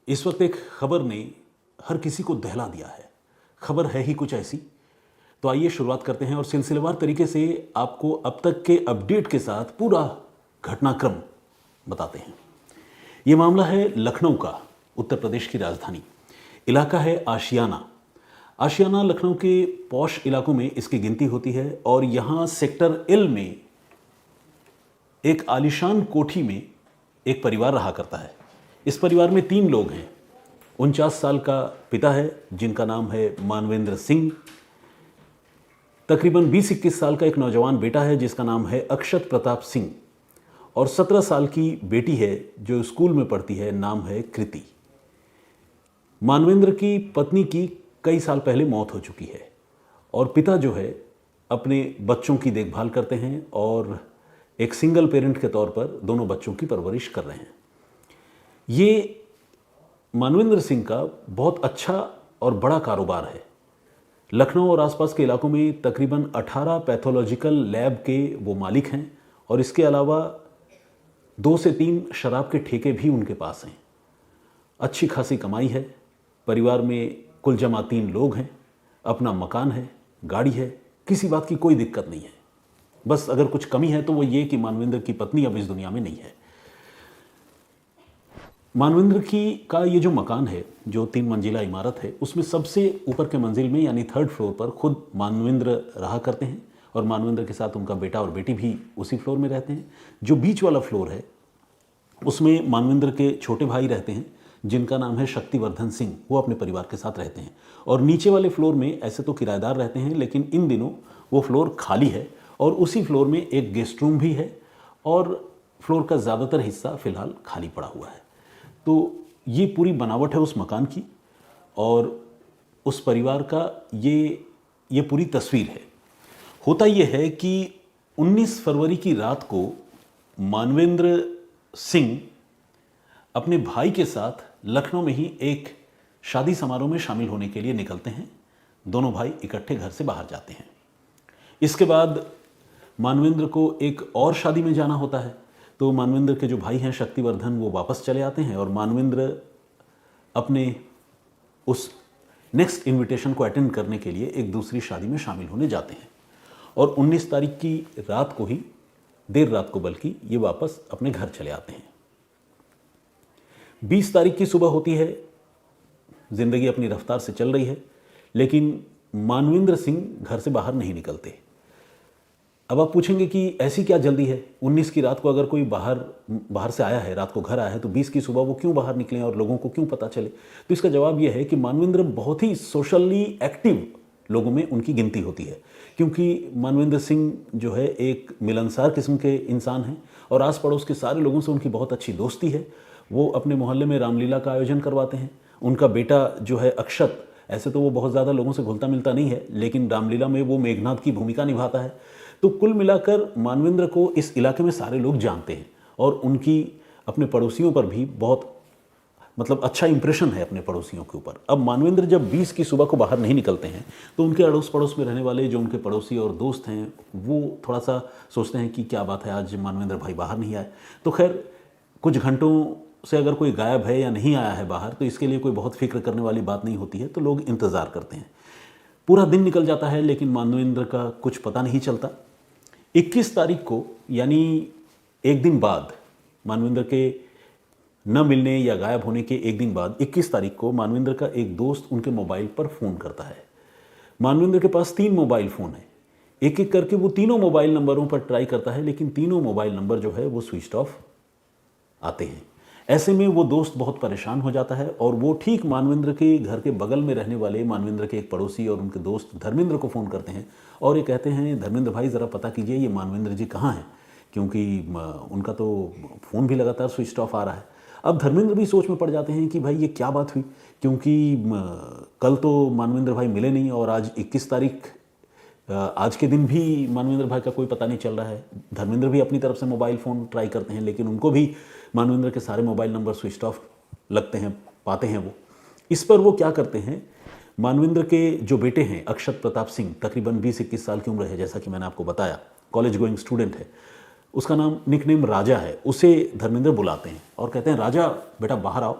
इस वक्त एक खबर ने हर किसी को दहला दिया है। खबर है ही कुछ ऐसी। तो आइए शुरुआत करते हैं और सिलसिलेवार तरीके से आपको अब तक के अपडेट के साथ पूरा घटनाक्रम बताते हैं। ये मामला है लखनऊ का, उत्तर प्रदेश की राजधानी। इलाका है आशियाना। आशियाना लखनऊ के पॉश इलाकों में इसकी गिनती होती है और यहाँ सेक्टर एल में एक आलीशान कोठी में एक परिवार रहा करता है। इस परिवार में 3 लोग हैं। 49 साल का पिता है जिनका नाम है मानवेंद्र सिंह। तकरीबन 20-21 साल का एक नौजवान बेटा है जिसका नाम है अक्षत प्रताप सिंह। और 17 साल की बेटी है जो स्कूल में पढ़ती है, नाम है कृति। मानवेंद्र की पत्नी की कई साल पहले मौत हो चुकी है और पिता जो है अपने बच्चों की देखभाल करते हैं और एक सिंगल पेरेंट के तौर पर दोनों बच्चों की परवरिश कर रहे हैं। ये मानवेंद्र सिंह का बहुत अच्छा और बड़ा कारोबार है। लखनऊ और आसपास के इलाकों में तकरीबन 18 पैथोलॉजिकल लैब के वो मालिक हैं और इसके अलावा 2 से 3 शराब के ठेके भी उनके पास हैं। अच्छी खासी कमाई है। परिवार में कुल जमा 3 लोग हैं। अपना मकान है, गाड़ी है, किसी बात की कोई दिक्कत नहीं है। बस अगर कुछ कमी है तो वो ये कि मानवेंद्र की पत्नी अब इस दुनिया में नहीं है। मानवेंद्र की का ये जो मकान है, जो 3 मंजिला इमारत है, उसमें सबसे ऊपर के मंजिल में यानी 3rd फ्लोर पर खुद मानवेंद्र रहा करते हैं और मानवेंद्र के साथ उनका बेटा और बेटी भी उसी फ्लोर में रहते हैं। जो बीच वाला फ्लोर है उसमें मानवेंद्र के छोटे भाई रहते हैं जिनका नाम है शक्तिवर्धन सिंह। वो अपने परिवार के साथ रहते हैं। और नीचे वाले फ्लोर में ऐसे तो किराएदार रहते हैं लेकिन इन दिनों वो फ्लोर खाली है और उसी फ्लोर में एक गेस्ट रूम भी है और फ्लोर का ज़्यादातर हिस्सा फ़िलहाल खाली पड़ा हुआ है। तो ये पूरी बनावट है उस मकान की और उस परिवार का ये पूरी तस्वीर है। होता ये है कि 19 फरवरी की रात को मानवेंद्र सिंह अपने भाई के साथ लखनऊ में ही एक शादी समारोह में शामिल होने के लिए निकलते हैं। दोनों भाई इकट्ठे घर से बाहर जाते हैं। इसके बाद मानवेंद्र को एक और शादी में जाना होता है। तो मानवेंद्र के जो भाई हैं शक्तिवर्धन, वो वापस चले आते हैं और मानवेंद्र अपने उस नेक्स्ट इनविटेशन को अटेंड करने के लिए एक दूसरी शादी में शामिल होने जाते हैं। और 19 तारीख की रात को ही, देर रात को बल्कि, ये वापस अपने घर चले आते हैं। 20 तारीख की सुबह होती है। जिंदगी अपनी रफ्तार से चल रही है लेकिन मानवेंद्र सिंह घर से बाहर नहीं निकलते। अब आप पूछेंगे कि ऐसी क्या जल्दी है? 19 की रात को अगर कोई बाहर से आया है, रात को घर आया है, तो 20 की सुबह वो क्यों बाहर निकले और लोगों को क्यों पता चले? तो इसका जवाब यह है कि मानवेंद्र बहुत ही सोशली एक्टिव लोगों में उनकी गिनती होती है क्योंकि मानवेंद्र सिंह जो है एक मिलनसार किस्म के इंसान हैं और आस पड़ोस के सारे लोगों से उनकी बहुत अच्छी दोस्ती है। वो अपने मोहल्ले में रामलीला का आयोजन करवाते हैं। उनका बेटा जो है अक्षत, ऐसे तो वो बहुत ज़्यादा लोगों से घुलता मिलता नहीं है लेकिन रामलीला में वो मेघनाथ की भूमिका निभाता है। तो कुल मिलाकर मानवेंद्र को इस इलाके में सारे लोग जानते हैं और उनकी अपने पड़ोसियों पर भी बहुत अच्छा इंप्रेशन है अपने पड़ोसियों के ऊपर। अब मानवेंद्र जब 20 की सुबह को बाहर नहीं निकलते हैं तो उनके अड़ोस पड़ोस में रहने वाले जो उनके पड़ोसी और दोस्त हैं वो थोड़ा सा सोचते हैं कि क्या बात है, आज मानवेंद्र भाई बाहर नहीं आए। तो खैर कुछ घंटों से अगर कोई गायब है या नहीं आया है बाहर तो इसके लिए कोई बहुत फिक्र करने वाली बात नहीं होती है। तो लोग इंतज़ार करते हैं। पूरा दिन निकल जाता है लेकिन मानवेंद्र का कुछ पता नहीं चलता। 21 तारीख को यानी एक दिन बाद, मानवेंद्र के न मिलने या गायब होने के एक दिन बाद 21 तारीख को मानवेंद्र का एक दोस्त उनके मोबाइल पर फ़ोन करता है। मानवेंद्र के पास 3 मोबाइल फ़ोन है। एक एक करके वो तीनों मोबाइल नंबरों पर ट्राई करता है लेकिन तीनों मोबाइल नंबर जो है वो स्विच ऑफ आते हैं। ऐसे में वो दोस्त बहुत परेशान हो जाता है और वो ठीक मानवेंद्र के घर के बगल में रहने वाले मानवेंद्र के एक पड़ोसी और उनके दोस्त धर्मेंद्र को फ़ोन करते हैं और ये कहते हैं, धर्मेंद्र भाई ज़रा पता कीजिए ये मानवेंद्र जी कहाँ हैं, क्योंकि उनका तो फ़ोन भी लगातार स्विच ऑफ आ रहा है। अब धर्मेंद्र भी सोच में पड़ जाते हैं कि भाई ये क्या बात हुई, क्योंकि कल तो मानवेंद्र भाई मिले नहीं और आज 21 तारीख, आज के दिन भी मानवेंद्र भाई का कोई पता नहीं चल रहा है। धर्मेंद्र भी अपनी तरफ से मोबाइल फ़ोन ट्राई करते हैं लेकिन उनको भी मानवेंद्र के सारे मोबाइल नंबर स्विच ऑफ लगते हैं, पाते हैं वो। इस पर वो क्या करते हैं, मानवेंद्र के जो बेटे हैं अक्षत प्रताप सिंह, तकरीबन 20-21 साल की उम्र है, जैसा कि मैंने आपको बताया, कॉलेज गोइंग स्टूडेंट है, उसका नाम निकनेम राजा है, उसे धर्मेंद्र बुलाते हैं और कहते हैं, राजा बेटा बाहर आओ।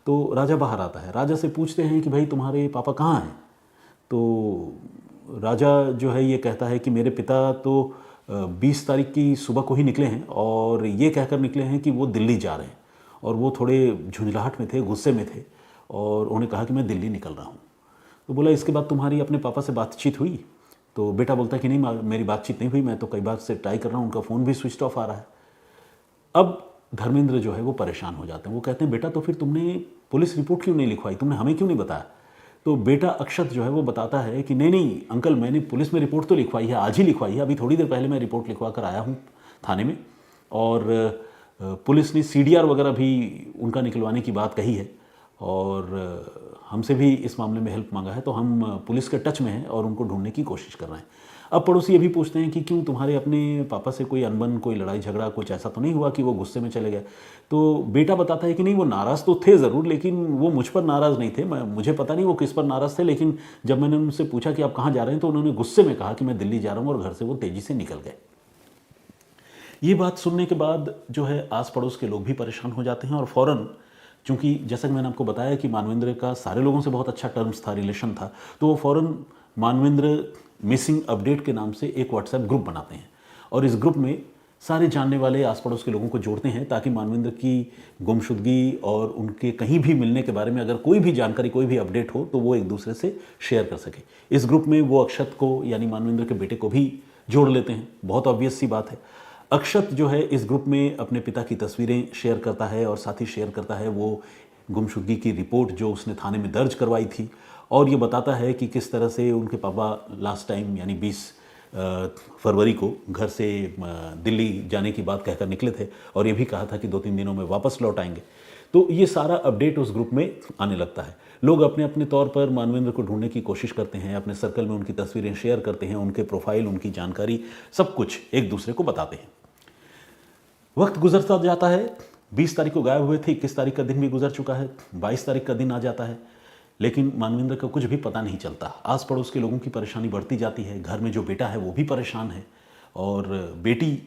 तो राजा बाहर आता है, राजा से पूछते हैं कि भाई तुम्हारे पापा कहाँ हैं। तो राजा जो है ये कहता है कि मेरे पिता तो 20 तारीख की सुबह को ही निकले हैं और ये कहकर निकले हैं कि वो दिल्ली जा रहे हैं, और वो थोड़े झुंझलाहट में थे, गुस्से में थे, और उन्होंने कहा कि मैं दिल्ली निकल रहा हूँ। तो बोला इसके बाद तुम्हारी अपने पापा से बातचीत हुई? तो बेटा बोलता कि नहीं, मेरी बातचीत नहीं हुई, मैं तो कई बार से ट्राई कर रहा हूँ, उनका फ़ोन भी स्विच ऑफ आ रहा है। अब धर्मेंद्र जो है वो परेशान हो जाते हैं, वो कहते हैं बेटा तो फिर तुमने पुलिस रिपोर्ट क्यों नहीं लिखवाई, तुमने हमें क्यों नहीं बताया? तो बेटा अक्षत जो है वो बताता है कि नहीं नहीं अंकल, मैंने पुलिस में रिपोर्ट तो लिखवाई है, आज ही लिखवाई है, अभी थोड़ी देर पहले मैं रिपोर्ट लिखवा कर आया हूँ थाने में, और पुलिस ने CDR वगैरह भी उनका निकलवाने की बात कही है, और हमसे भी इस मामले में हेल्प मांगा है, तो हम पुलिस के टच में हैं और उनको ढूंढने की कोशिश कर रहे हैं। अब पड़ोसी ये भी पूछते हैं कि क्यों तुम्हारे अपने पापा से कोई अनबन, कोई लड़ाई झगड़ा, कुछ ऐसा तो नहीं हुआ कि वो गुस्से में चले गए? तो बेटा बताता है कि नहीं, वो नाराज़ तो थे ज़रूर, लेकिन वो मुझ पर नाराज़ नहीं थे, मुझे पता नहीं वो किस पर नाराज़ थे, लेकिन जब मैंने उनसे पूछा कि आप कहाँ जा रहे हैं तो उन्होंने गुस्से में कहा कि मैं दिल्ली जा रहा हूँ, और घर से वो तेज़ी से निकल गए। ये बात सुनने के बाद जो है आस पड़ोस के लोग भी परेशान हो जाते हैं, और फ़ौरन, चूँकि जैसा कि मैंने आपको बताया कि मानवेंद्र का सारे लोगों से बहुत अच्छा टर्म्स था, रिलेशन था, तो वो फ़ौरन मानवेंद्र मिसिंग अपडेट के नाम से एक व्हाट्सएप ग्रुप बनाते हैं, और इस ग्रुप में सारे जानने वाले आस पड़ोस के लोगों को जोड़ते हैं, ताकि मानवेंद्र की गुमशुदगी और उनके कहीं भी मिलने के बारे में अगर कोई भी जानकारी, कोई भी अपडेट हो, तो वो एक दूसरे से शेयर कर सके। इस ग्रुप में वो अक्षत को, यानी मानवेंद्र के बेटे को भी जोड़ लेते हैं। बहुत ऑब्वियस सी बात है। अक्षत जो है इस ग्रुप में अपने पिता की तस्वीरें शेयर करता है, और साथ ही शेयर करता है वो गुमशुदगी की रिपोर्ट जो उसने थाने में दर्ज करवाई थी, और ये बताता है कि किस तरह से उनके पापा लास्ट टाइम यानी 20 फरवरी को घर से दिल्ली जाने की बात कहकर निकले थे, और ये भी कहा था कि 2-3 दिनों में वापस लौट आएंगे। तो ये सारा अपडेट उस ग्रुप में आने लगता है। लोग अपने अपने तौर पर मानवेंद्र को ढूंढने की कोशिश करते हैं, अपने सर्कल में उनकी तस्वीरें शेयर करते हैं, उनके प्रोफाइल, उनकी जानकारी, सब कुछ एक दूसरे को बताते हैं। वक्त गुजरता जाता है, 20 तारीख को गायब हुए थे, 21 तारीख का दिन भी गुजर चुका है, 22 तारीख का दिन आ जाता है, लेकिन मानवेंद्र का कुछ भी पता नहीं चलता। आस पड़ोस के लोगों की परेशानी बढ़ती जाती है, घर में जो बेटा है वो भी परेशान है, और बेटी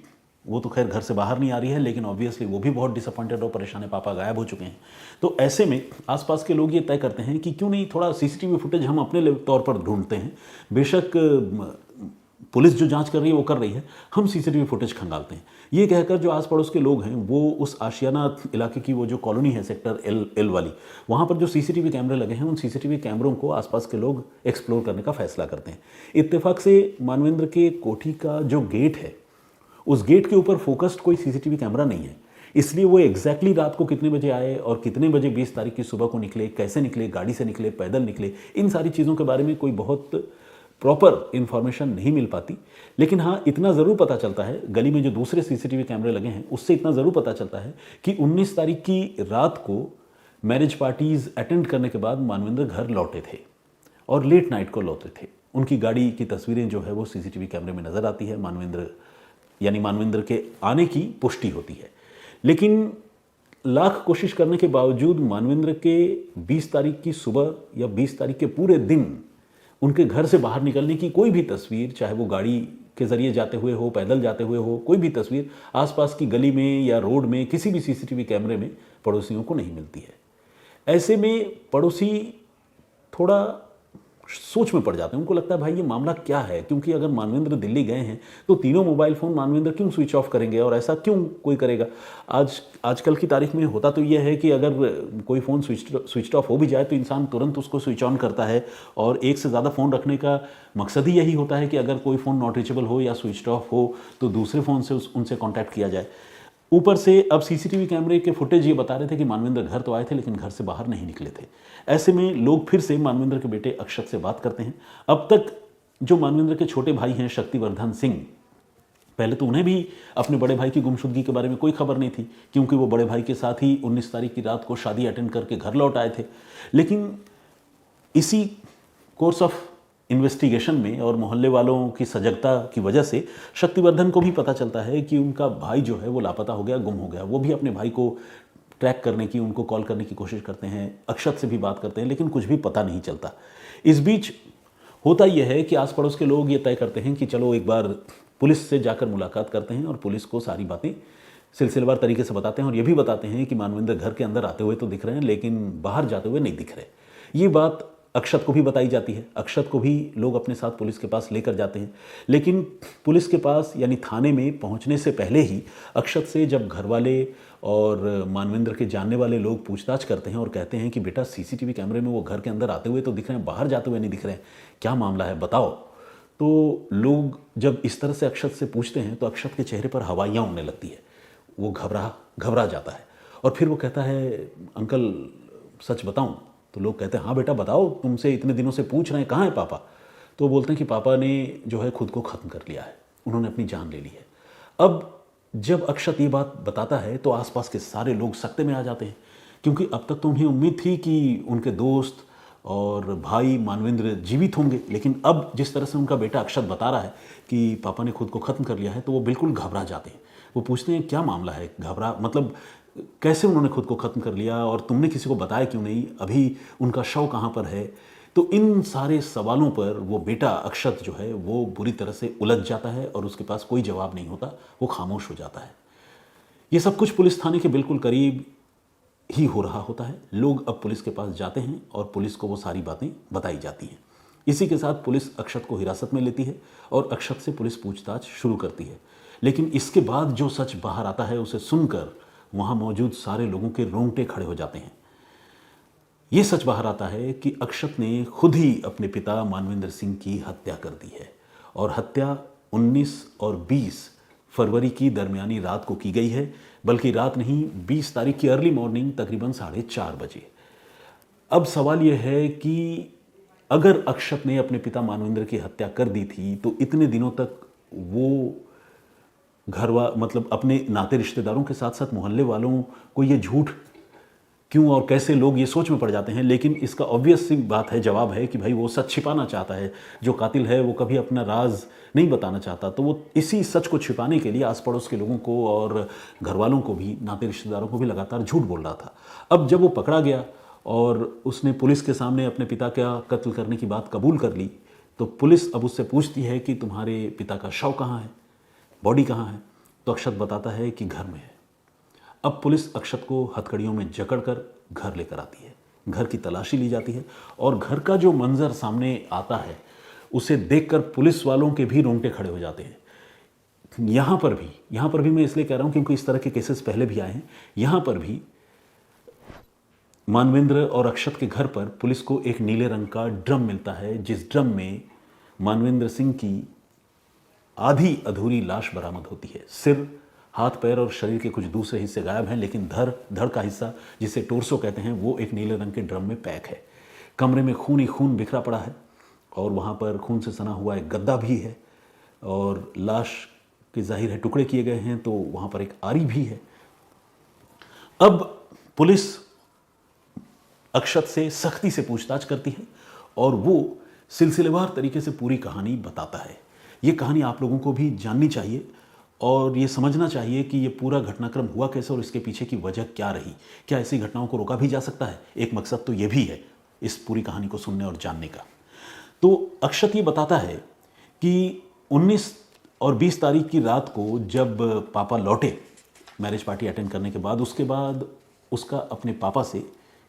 वो तो खैर घर से बाहर नहीं आ रही है, लेकिन ऑब्वियसली वो भी बहुत डिसअपॉइंटेड और परेशान है, पापा गायब हो चुके हैं। तो ऐसे में आसपास के लोग ये तय करते हैं कि क्यों नहीं थोड़ा CCTV फुटेज हम अपने तौर पर ढूंढते हैं, बेशक पुलिस जो जांच कर रही है वो कर रही है, हम CCTV फुटेज खंगालते हैं। ये कहकर जो आस पड़ोस के लोग हैं वो उस आशियाना इलाके की वो जो कॉलोनी है सेक्टर L वाली, वहाँ पर जो CCTV कैमरे लगे हैं, उन CCTV कैमरों को आसपास के लोग एक्सप्लोर करने का फैसला करते हैं। इत्तेफाक से मानवेंद्र के कोठी का जो गेट है, उस गेट के ऊपर फोकस्ड कोई CCTV कैमरा नहीं है, इसलिए वो एग्जैक्टली रात को कितने बजे आए और कितने बजे 20 तारीख की सुबह को निकले, कैसे निकले, गाड़ी से निकले, पैदल निकले, इन सारी चीज़ों के बारे में कोई बहुत प्रॉपर इन्फॉर्मेशन नहीं मिल पाती। लेकिन हाँ, इतना ज़रूर पता चलता है, गली में जो दूसरे CCTV कैमरे लगे हैं उससे इतना ज़रूर पता चलता है कि 19 तारीख की रात को मैरिज पार्टीज़ अटेंड करने के बाद मानवेंद्र घर लौटे थे, और लेट नाइट को लौटे थे। उनकी गाड़ी की तस्वीरें जो है वो CCTV कैमरे में नज़र आती है, मानवेंद्र के आने की पुष्टि होती है। लेकिन लाख कोशिश करने के बावजूद मानवेंद्र के 20 तारीख की सुबह या 20 तारीख के पूरे दिन उनके घर से बाहर निकलने की कोई भी तस्वीर, चाहे वो गाड़ी के ज़रिए जाते हुए हो, पैदल जाते हुए हो, कोई भी तस्वीर आसपास की गली में या रोड में किसी भी CCTV कैमरे में पड़ोसियों को नहीं मिलती है। ऐसे में पड़ोसी थोड़ा सोच में पड़ जाते हैं, उनको लगता है भाई ये मामला क्या है, क्योंकि अगर मानवेंद्र दिल्ली गए हैं तो तीनों मोबाइल फ़ोन मानवेंद्र क्यों स्विच ऑफ करेंगे, और ऐसा क्यों कोई करेगा। आजकल की तारीख में होता तो यह है कि अगर कोई फ़ोन स्विच ऑफ हो भी जाए तो इंसान तुरंत उसको स्विच ऑन करता है, और एक से ज़्यादा फ़ोन रखने का मकसद ही यही होता है कि अगर कोई फ़ोन नॉट रीचेबल हो या स्विच ऑफ हो तो दूसरे फ़ोन से उनसे कॉन्टैक्ट किया जाए। ऊपर से अब CCTV कैमरे के फुटेज ये बता रहे थे कि मानवेंद्र घर तो आए थे लेकिन घर से बाहर नहीं निकले थे। ऐसे में लोग फिर से मानवेंद्र के बेटे अक्षत से बात करते हैं। अब तक जो मानवेंद्र के छोटे भाई हैं शक्तिवर्धन सिंह, पहले तो उन्हें भी अपने बड़े भाई की गुमशुदगी के बारे में कोई खबर नहीं थी, क्योंकि वो बड़े भाई के साथ ही 19 तारीख की रात को शादी अटेंड करके घर लौट आए थे। लेकिन इसी कोर्स ऑफ इन्वेस्टिगेशन में और मोहल्ले वालों की सजगता की वजह से शक्तिवर्धन को भी पता चलता है कि उनका भाई जो है वो लापता हो गया, गुम हो गया। वो भी अपने भाई को ट्रैक करने की, उनको कॉल करने की कोशिश करते हैं, अक्षत से भी बात करते हैं, लेकिन कुछ भी पता नहीं चलता। इस बीच होता यह है कि आस पड़ोस के लोग ये तय करते हैं कि चलो एक बार पुलिस से जाकर मुलाकात करते हैं और पुलिस को सारी बातें सिलसिलेवार तरीके से बताते हैं और ये भी बताते हैं कि मानवेंद्र घर के अंदर आते हुए तो दिख रहे हैं लेकिन बाहर जाते हुए नहीं दिख रहे। ये बात अक्षत को भी बताई जाती है। अक्षत को भी लोग अपने साथ पुलिस के पास लेकर जाते हैं, लेकिन पुलिस के पास यानी थाने में पहुंचने से पहले ही अक्षत से जब घर वाले और मानवेंद्र के जानने वाले लोग पूछताछ करते हैं और कहते हैं कि बेटा सीसीटीवी कैमरे में वो घर के अंदर आते हुए तो दिख रहे हैं, बाहर जाते हुए नहीं दिख रहे हैं, क्या मामला है बताओ। तो लोग जब इस तरह से अक्षत से पूछते हैं तो अक्षत के चेहरे पर हवाइयाँ उड़ने लगती है, वो घबरा जाता है और फिर वो कहता है अंकल सच बताऊं? तो लोग कहते हैं हाँ बेटा बताओ, तुमसे इतने दिनों से पूछ रहे हैं कहाँ है पापा। तो वो बोलते हैं कि पापा ने जो है खुद को ख़त्म कर लिया है, उन्होंने अपनी जान ले ली है। अब जब अक्षत ये बात बताता है तो आसपास के सारे लोग सकते में आ जाते हैं, क्योंकि अब तक तो उन्हें उम्मीद थी कि उनके दोस्त और भाई मानवेंद्र जीवित होंगे, लेकिन अब जिस तरह से उनका बेटा अक्षत बता रहा है कि पापा ने खुद को ख़त्म कर लिया है तो वो बिल्कुल घबरा जाते हैं। वो पूछते हैं क्या मामला है, घबरा मतलब कैसे उन्होंने खुद को ख़त्म कर लिया और तुमने किसी को बताया क्यों नहीं, अभी उनका शव कहाँ पर है। तो इन सारे सवालों पर वो बेटा अक्षत जो है वो बुरी तरह से उलझ जाता है और उसके पास कोई जवाब नहीं होता, वो खामोश हो जाता है। ये सब कुछ पुलिस थाने के बिल्कुल करीब ही हो रहा होता है। लोग अब पुलिस के पास जाते हैं और पुलिस को वो सारी बातें बताई जाती हैं। इसी के साथ पुलिस अक्षत को हिरासत में लेती है और अक्षत से पुलिस पूछताछ शुरू करती है। लेकिन इसके बाद जो सच बाहर आता है उसे सुनकर वहाँ मौजूद सारे लोगों के रोंगटे खड़े हो जाते हैं। ये सच बाहर आता है कि अक्षत ने खुद ही अपने पिता मानवेंद्र सिंह की हत्या कर दी है और हत्या 19 और 20 फरवरी की दरमियानी रात को की गई है, बल्कि रात नहीं 20 तारीख की अर्ली मॉर्निंग तकरीबन 4:30 बजे। अब सवाल यह है कि अगर अक्षत ने अपने पिता मानवेंद्र की हत्या कर दी थी तो इतने दिनों तक वो मतलब अपने नाते रिश्तेदारों के साथ साथ मोहल्ले वालों को ये झूठ क्यों और कैसे, लोग ये सोच में पड़ जाते हैं। लेकिन इसका ऑब्वियस सी बात है, जवाब है कि भाई वो सच छिपाना चाहता है। जो कातिल है वो कभी अपना राज नहीं बताना चाहता, तो वो इसी सच को छिपाने के लिए आस पड़ोस के लोगों को और घर वालों को भी, नाते रिश्तेदारों को भी लगातार झूठ बोल रहा था। अब जब वो पकड़ा गया और उसने पुलिस के सामने अपने पिता का कत्ल करने की बात कबूल कर ली, तो पुलिस अब उससे पूछती है कि तुम्हारे पिता का शव कहाँ है, बॉडी कहाँ है। तो अक्षत बताता है कि घर में है। अब पुलिस अक्षत को हथकड़ियों में जकड़कर घर लेकर आती है, घर की तलाशी ली जाती है और घर का जो मंजर सामने आता है उसे देखकर पुलिस वालों के भी रोंगटे खड़े हो जाते हैं। यहाँ पर भी मैं इसलिए कह रहा हूँ क्योंकि इस तरह के केसेस पहले भी आए हैं। यहाँ पर भी मानवेंद्र और अक्षत के घर पर पुलिस को एक नीले रंग का ड्रम मिलता है, जिस ड्रम में मानवेंद्र सिंह की आधी अधूरी लाश बरामद होती है। सिर, हाथ पैर और शरीर के कुछ दूसरे हिस्से गायब हैं, लेकिन धड़ का हिस्सा जिसे टोर्सो कहते हैं वो एक नीले रंग के ड्रम में पैक है। कमरे में खून ही खून बिखरा पड़ा है और वहाँ पर खून से सना हुआ एक गद्दा भी है और लाश के जाहिर है टुकड़े किए गए हैं, तो वहाँ पर एक आरी भी है। अब पुलिस अक्षत से सख्ती से पूछताछ करती है और वो सिलसिलेवार तरीके से पूरी कहानी बताता है। ये कहानी आप लोगों को भी जाननी चाहिए और ये समझना चाहिए कि ये पूरा घटनाक्रम हुआ कैसे और इसके पीछे की वजह क्या रही। क्या ऐसी घटनाओं को रोका भी जा सकता है? एक मकसद तो ये भी है इस पूरी कहानी को सुनने और जानने का। तो अक्षत ये बताता है कि 19 और 20 तारीख की रात को जब पापा लौटे मैरिज पार्टी अटेंड करने के बाद, उसके बाद उसका अपने पापा से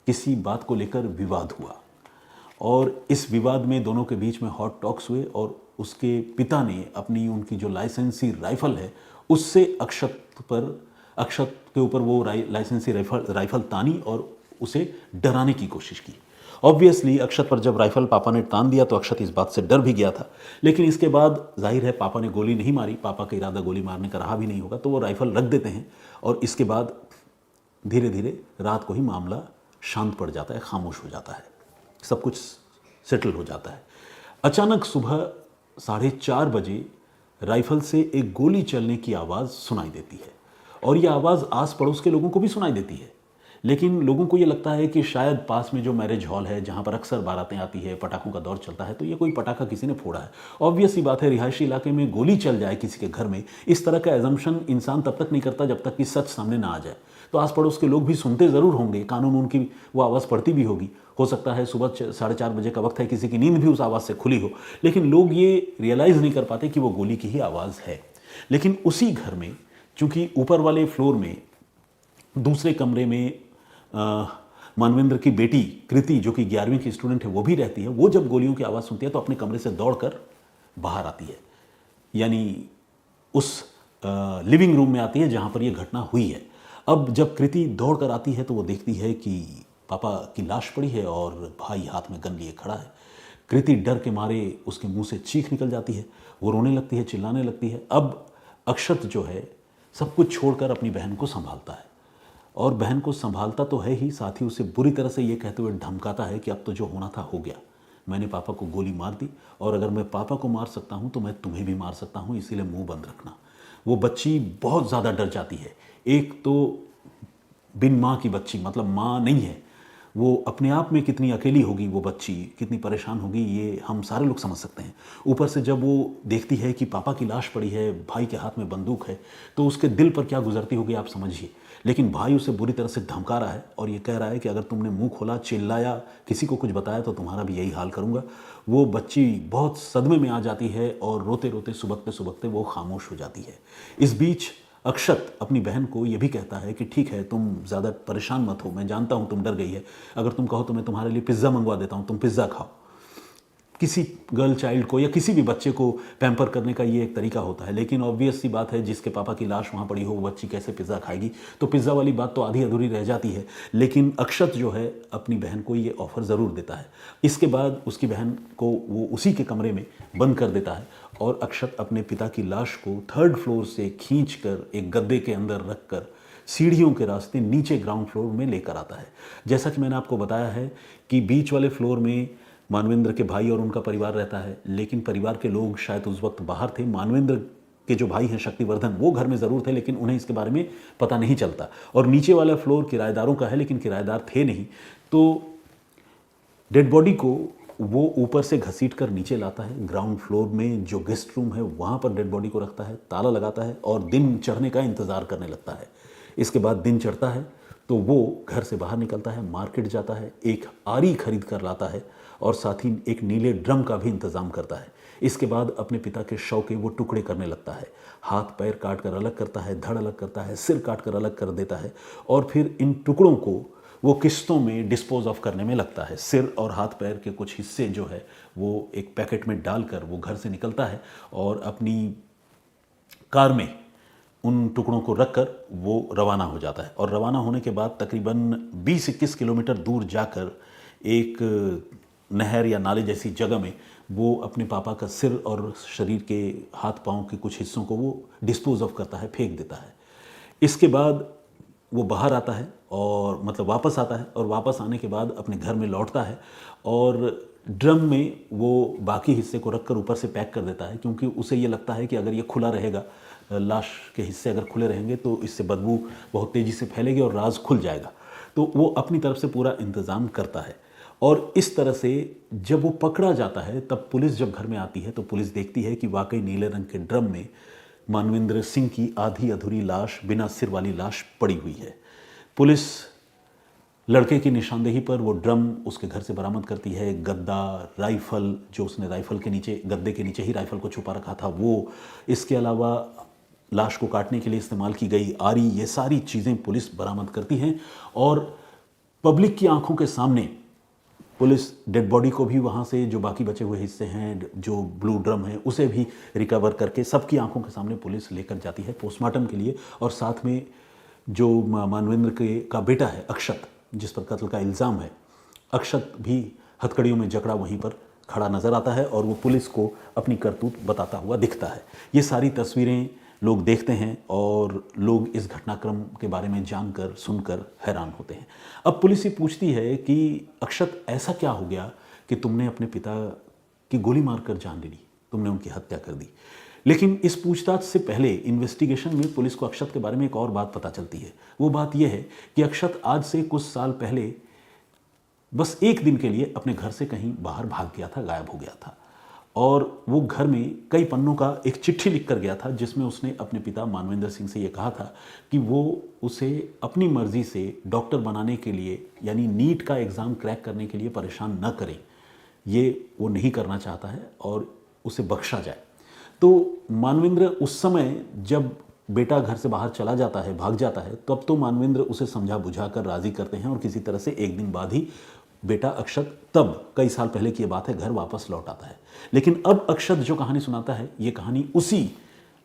किसी बात को लेकर विवाद हुआ और इस विवाद में दोनों के बीच में हॉट टॉक्स हुए और उसके पिता ने अपनी उनकी जो लाइसेंसी राइफल है उससे अक्षत के ऊपर वो लाइसेंसी राइफल तानी और उसे डराने की कोशिश की। ऑब्वियसली अक्षत पर जब राइफल पापा ने तान दिया तो अक्षत इस बात से डर भी गया था, लेकिन इसके बाद जाहिर है पापा ने गोली नहीं मारी, पापा का इरादा गोली मारने का रहा भी नहीं होगा, तो वो राइफल रख देते हैं और इसके बाद धीरे धीरे रात को ही मामला शांत पड़ जाता है, खामोश हो जाता है, सब कुछ सेटल हो जाता है। अचानक सुबह 4:30 बजे राइफल से एक गोली चलने की आवाज़ सुनाई देती है और यह आवाज़ आस पड़ोस के लोगों को भी सुनाई देती है, लेकिन लोगों को ये लगता है कि शायद पास में जो मैरिज हॉल है जहाँ पर अक्सर बारातें आती है, पटाखों का दौर चलता है, तो ये कोई पटाखा किसी ने फोड़ा है। ऑब्वियस सी बात है, रिहायशी इलाके में गोली चल जाए किसी के घर में, इस तरह का एजम्पशन इंसान तब तक नहीं करता जब तक कि सच सामने ना आ जाए। तो आस पड़ोस के लोग भी सुनते ज़रूर होंगे, कानून उनकी वो आवाज़ पड़ती भी होगी, हो सकता है सुबह 4:30 बजे का वक्त है, किसी की नींद भी उस आवाज़ से खुली हो, लेकिन लोग ये रियलाइज़ नहीं कर पाते कि वो गोली की ही आवाज़ है। लेकिन उसी घर में चूंकि ऊपर वाले फ्लोर में दूसरे कमरे में मानवेंद्र की बेटी कृति, जो कि 11वीं की स्टूडेंट है, वो भी रहती है। वो जब गोलियों की आवाज़ सुनती है तो अपने कमरे से दौड़कर बाहर आती है, यानी उस लिविंग रूम में आती है जहाँ पर ये घटना हुई है। अब जब कृति दौड़ कर आती है तो वो देखती है कि पापा की लाश पड़ी है और भाई हाथ में गन लिए खड़ा है। कृति डर के मारे उसके मुंह से चीख निकल जाती है, वो रोने लगती है, चिल्लाने लगती है। अब अक्षत जो है सब कुछ छोड़कर अपनी बहन को संभालता है, और बहन को संभालता तो है ही, साथ ही उसे बुरी तरह से ये कहते हुए धमकाता है कि अब तो जो होना था हो गया, मैंने पापा को गोली मार दी, और अगर मैं पापा को मार सकता हूँ तो मैं तुम्हें भी मार सकता हूँ, इसीलिए मुंह बंद रखना। वो बच्ची बहुत ज़्यादा डर जाती है। एक तो बिन माँ की बच्ची, मतलब माँ नहीं है, वो अपने आप में कितनी अकेली होगी, वो बच्ची कितनी परेशान होगी, ये हम सारे लोग समझ सकते हैं। ऊपर से जब वो देखती है कि पापा की लाश पड़ी है, भाई के हाथ में बंदूक है, तो उसके दिल पर क्या गुजरती होगी आप समझिए। लेकिन भाई उसे बुरी तरह से धमका रहा है और ये कह रहा है कि अगर तुमने मुंह खोला, चिल्लाया, किसी को कुछ बताया तो तुम्हारा भी यही हाल करूंगा। वो बच्ची बहुत सदमे में आ जाती है और रोते रोते सुबकते सुबकते वो खामोश हो जाती है। इस बीच अक्षत अपनी बहन को ये भी कहता है कि ठीक है, तुम ज़्यादा परेशान मत हो, मैं जानता हूँ तुम डर गई है, अगर तुम कहो तो मैं तुम्हारे लिए पिज़्ज़ा मंगवा देता हूँ, तुम पिज़्ज़ा खाओ। किसी गर्ल चाइल्ड को या किसी भी बच्चे को पैम्पर करने का ये एक तरीका होता है, लेकिन ऑब्वियस सी बात है, जिसके पापा की लाश वहाँ पड़ी हो वो बच्ची कैसे पिज़्ज़ा खाएगी, तो पिज़्ज़ा वाली बात तो आधी अधूरी रह जाती है। लेकिन अक्षत जो है अपनी बहन को ये ऑफ़र ज़रूर देता है। इसके बाद उसकी बहन को वो उसी के कमरे में बंद कर देता है और अक्षत अपने पिता की लाश को 3rd फ्लोर से खींच कर एक गद्दे के अंदर रख कर सीढ़ियों के रास्ते नीचे ग्राउंड फ्लोर में लेकर आता है। जैसा कि मैंने आपको बताया है कि बीच वाले फ्लोर में मानवेंद्र के भाई और उनका परिवार रहता है, लेकिन परिवार के लोग शायद उस वक्त बाहर थे। मानवेंद्र के जो भाई हैं शक्तिवर्धन, वो घर में ज़रूर थे, लेकिन उन्हें इसके बारे में पता नहीं चलता। और नीचे वाला फ्लोर किराएदारों का है, लेकिन किराएदार थे नहीं। तो डेड बॉडी को वो ऊपर से घसीट कर नीचे लाता है। ग्राउंड फ्लोर में जो गेस्ट रूम है वहाँ पर डेड बॉडी को रखता है, ताला लगाता है और दिन चढ़ने का इंतज़ार करने लगता है। इसके बाद दिन चढ़ता है तो वो घर से बाहर निकलता है, मार्केट जाता है, एक आरी खरीद कर लाता है और साथ ही एक नीले ड्रम का भी इंतज़ाम करता है। इसके बाद अपने पिता के शव के वो टुकड़े करने लगता है, हाथ पैर काट कर अलग करता है, धड़ अलग करता है, सिर काट कर अलग कर देता है और फिर इन टुकड़ों को वो किस्तों में डिस्पोज ऑफ करने में लगता है। सिर और हाथ पैर के कुछ हिस्से जो है वो एक पैकेट में डालकर वो घर से निकलता है और अपनी कार में उन टुकड़ों को रखकर वो रवाना हो जाता है। और रवाना होने के बाद तकरीबन 20-21 किलोमीटर दूर जाकर एक नहर या नाले जैसी जगह में वो अपने पापा का सिर और शरीर के हाथ पांव के कुछ हिस्सों को वो डिस्पोज ऑफ करता है, फेंक देता है। इसके बाद वो बाहर आता है और मतलब वापस आता है और वापस आने के बाद अपने घर में लौटता है और ड्रम में वो बाकी हिस्से को रखकर ऊपर से पैक कर देता है, क्योंकि उसे ये लगता है कि अगर ये खुला रहेगा, लाश के हिस्से अगर खुले रहेंगे तो इससे बदबू बहुत तेज़ी से फैलेगी और राज खुल जाएगा। तो वो अपनी तरफ से पूरा इंतज़ाम करता है और इस तरह से जब वो पकड़ा जाता है तब पुलिस जब घर में आती है तो पुलिस देखती है कि वाकई नीले रंग के ड्रम में मानवेंद्र सिंह की आधी अधूरी लाश, बिना सिर वाली लाश पड़ी हुई है। पुलिस लड़के की निशानदेही पर वो ड्रम उसके घर से बरामद करती है। गद्दा, राइफ़ल, जो उसने राइफ़ल के नीचे, गद्दे के नीचे ही राइफ़ल को छुपा रखा था वो, इसके अलावा लाश को काटने के लिए इस्तेमाल की गई आरी, ये सारी चीज़ें पुलिस बरामद करती हैं और पब्लिक की आंखों के सामने पुलिस डेड बॉडी को भी वहाँ से जो बाकी बचे हुए हिस्से हैं, जो ब्लू ड्रम है, उसे भी रिकवर करके सबकी आंखों के सामने पुलिस लेकर जाती है पोस्टमार्टम के लिए। और साथ में जो मानवेंद्र का बेटा है अक्षत, जिस पर कत्ल का इल्ज़ाम है, अक्षत भी हथकड़ियों में जकड़ा वहीं पर खड़ा नज़र आता है और वो पुलिस को अपनी करतूत बताता हुआ दिखता है। ये सारी तस्वीरें लोग देखते हैं और लोग इस घटनाक्रम के बारे में जानकर सुनकर हैरान होते हैं। अब पुलिस ये पूछती है कि अक्षत, ऐसा क्या हो गया कि तुमने अपने पिता की गोली मारकर जान ले ली, तुमने उनकी हत्या कर दी। लेकिन इस पूछताछ से पहले इन्वेस्टिगेशन में पुलिस को अक्षत के बारे में एक और बात पता चलती है। वो बात यह है कि अक्षत आज से कुछ साल पहले बस एक दिन के लिए अपने घर से कहीं बाहर भाग गया था, गायब हो गया था और वो घर में कई पन्नों का एक चिट्ठी लिख कर गया था जिसमें उसने अपने पिता मानवेंद्र सिंह से ये कहा था कि वो उसे अपनी मर्जी से डॉक्टर बनाने के लिए, यानी नीट का एग्ज़ाम क्रैक करने के लिए परेशान न करें, ये वो नहीं करना चाहता है और उसे बख्शा जाए। तो मानवेंद्र उस समय जब बेटा घर से बाहर चला जाता है, भाग जाता है, तब तो मानवेंद्र उसे समझा बुझा कर राजी करते हैं और किसी तरह से एक दिन बाद ही बेटा अक्षत, तब कई साल पहले की ये बात है, घर वापस लौट आता है। लेकिन अब अक्षत जो कहानी सुनाता है, ये कहानी उसी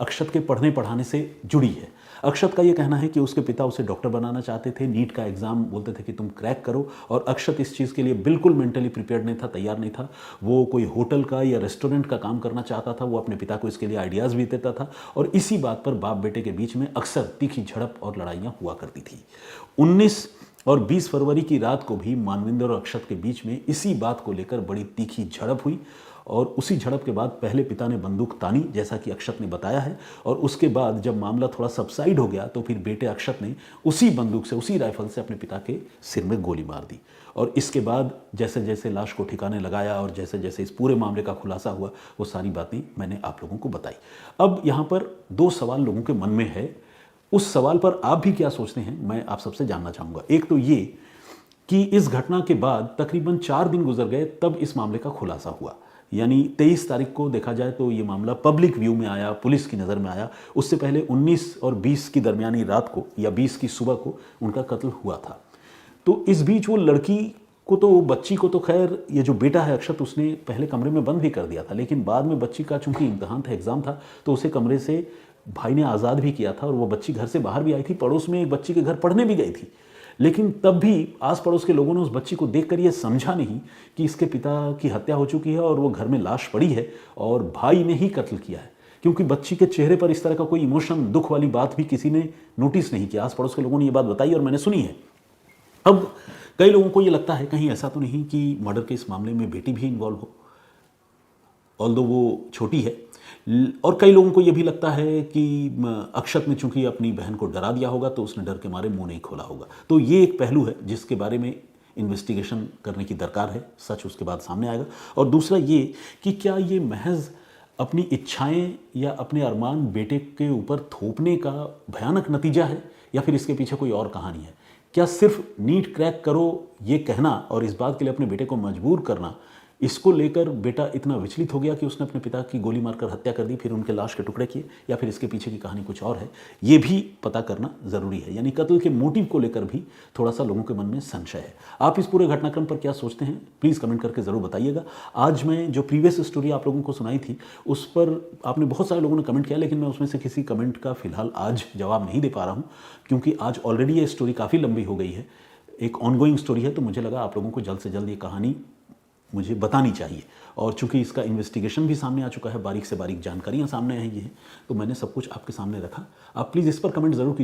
अक्षत के पढ़ने पढ़ाने से जुड़ी है। अक्षत का ये कहना है कि उसके पिता उसे डॉक्टर बनाना चाहते थे, नीट का एग्ज़ाम बोलते थे कि तुम क्रैक करो, और अक्षत इस चीज़ के लिए बिल्कुल मेंटली प्रिपेयर्ड नहीं था, तैयार नहीं था। वो कोई होटल का या रेस्टोरेंट का काम करना चाहता था, वो अपने पिता को इसके लिए आइडियाज़ भी देता था, और इसी बात पर बाप बेटे के बीच में अक्सर तीखी झड़प और लड़ाइयाँ हुआ करती थी। 19 और 20 फरवरी की रात को भी मानवेंद्र और अक्षत के बीच में इसी बात को लेकर बड़ी तीखी झड़प हुई, और उसी झड़प के बाद पहले पिता ने बंदूक तानी, जैसा कि अक्षत ने बताया है, और उसके बाद जब मामला थोड़ा सबसाइड हो गया तो फिर बेटे अक्षत ने उसी बंदूक से, उसी राइफल से अपने पिता के सिर में गोली मार दी। और इसके बाद जैसे जैसे लाश को ठिकाने लगाया और जैसे जैसे इस पूरे मामले का खुलासा हुआ, वो सारी बातें मैंने आप लोगों को बताई। अब यहाँ पर 2 सवाल लोगों के मन में है, उस सवाल पर आप भी क्या सोचते हैं, मैं आप सबसे जानना चाहूँगा। एक तो ये कि इस घटना के बाद तकरीबन 4 दिन गुजर गए, तब इस मामले का खुलासा हुआ, यानी 23 तारीख को देखा जाए तो ये मामला पब्लिक व्यू में आया, पुलिस की नज़र में आया। उससे पहले 19 और 20 की दरमियानी रात को या 20 की सुबह को उनका कत्ल हुआ था। तो इस बीच वो लड़की को तो, बच्ची को तो खैर, ये जो बेटा है अक्षत, उसने पहले कमरे में बंद भी कर दिया था, लेकिन बाद में बच्ची का चूंकि इम्तहान था, एग्ज़ाम था, तो उसे कमरे से भाई ने आज़ाद भी किया था, और वो बच्ची घर से बाहर भी आई थी, पड़ोस में एक बच्ची के घर पढ़ने भी गई थी। लेकिन तब भी आस पड़ोस के लोगों ने उस बच्ची को देखकर ये समझा नहीं कि इसके पिता की हत्या हो चुकी है और वो घर में लाश पड़ी है और भाई ने ही कत्ल किया है, क्योंकि बच्ची के चेहरे पर इस तरह का कोई इमोशन, दुख वाली बात भी किसी ने नोटिस नहीं किया। आस पड़ोस के लोगों ने ये बात बताई और मैंने सुनी है। अब कई लोगों को ये लगता है कहीं ऐसा तो नहीं कि मर्डर के इस मामले में बेटी भी इन्वॉल्व हो, ऑल्दो वो छोटी है, और कई लोगों को यह भी लगता है कि अक्षत ने चूंकि अपनी बहन को डरा दिया होगा तो उसने डर के मारे मुंह नहीं खोला होगा। तो ये एक पहलू है जिसके बारे में इन्वेस्टिगेशन करने की दरकार है, सच उसके बाद सामने आएगा। और दूसरा ये कि क्या ये महज अपनी इच्छाएं या अपने अरमान बेटे के ऊपर थोपने का भयानक नतीजा है, या फिर इसके पीछे कोई और कहानी है? क्या सिर्फ नीट क्रैक करो ये कहना और इस बात के लिए अपने बेटे को मजबूर करना, इसको लेकर बेटा इतना विचलित हो गया कि उसने अपने पिता की गोली मारकर हत्या कर दी, फिर उनके लाश के टुकड़े किए, या फिर इसके पीछे की कहानी कुछ और है? ये भी पता करना ज़रूरी है। यानी कत्ल के मोटिव को लेकर भी थोड़ा सा लोगों के मन में संशय है। आप इस पूरे घटनाक्रम पर क्या सोचते हैं, प्लीज़ कमेंट करके ज़रूर बताइएगा। आज मैं जो प्रीवियस स्टोरी आप लोगों को सुनाई थी उस पर आपने बहुत सारे लोगों ने कमेंट किया, लेकिन मैं उसमें से किसी कमेंट का फ़िलहाल आज जवाब नहीं दे पा रहा हूँ, क्योंकि आज ऑलरेडी ये स्टोरी काफ़ी लंबी हो गई है, एक ऑनगोइंग स्टोरी है। तो मुझे लगा आप लोगों को जल्द से जल्द ये कहानी मुझे बतानी चाहिए, और चूंकि इसका इन्वेस्टिगेशन भी सामने आ चुका है, बारीक से बारीक जानकारियां सामने आई हैं, तो मैंने सब कुछ आपके सामने रखा। आप प्लीज़ इस पर कमेंट ज़रूर कीजिए।